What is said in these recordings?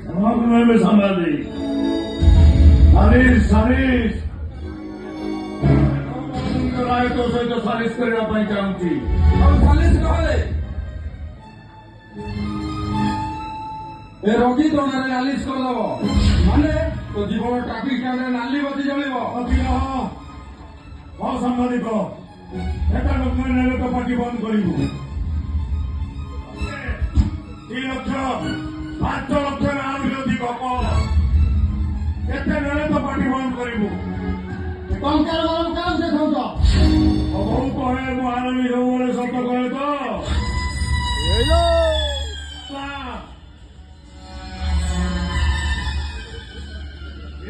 আমাকে নেবে সামলাবি সারিস সারিস রায় তো সহিত সারিস କରିବା ପାଇଁ ଚାହୁଁଛି সালিস নহলে এ রোগী তোনারে নালিশ କରିଦେବ ମାନେ তো জীবন ট্রাফিক জ্যামে নালি বাতি জ্বলিব ହଁ ସାମ୍ବାଦିକ ଏଟା ଲୋକ ନେଲେ ତ ପାର୍ଟି ବନ୍ଦ କରିବୁ 2 ଲକ୍ଷ 5 ଲକ୍ଷ ଆହୁରି ଅଧିକ ଏତେ ନେଲେ ତ ପାର୍ଟି ବନ୍ଦ କରିବୁ ଟଙ୍କାର ଗରମ କାମ ଦେଖାଉଛ ବୋଉ କହେ ମୁଁ ଆନନ୍ଦୀ ସବୁବେଳେ ସତ କହେ ତ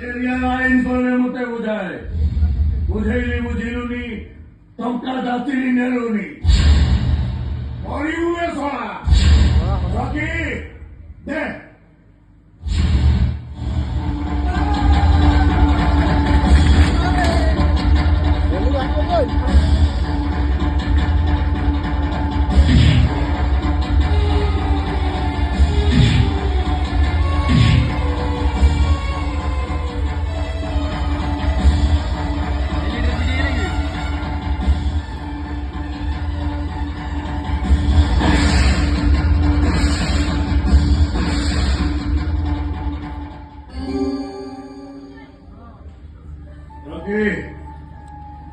ଏରିଆ ଆଇନ କଲେ ମତେ ବୁଝାଏ ବୁଝେଇଲି ବୁଝିଲୁନି ଟଙ୍କା ଯାତ୍ରୀ ନେଲୁନି କରିବୁ ଏ ଶଳା ରକି ଦେ Raki,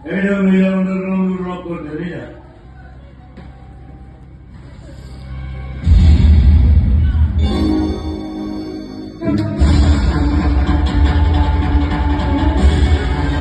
ini yang dia underground rock kerja.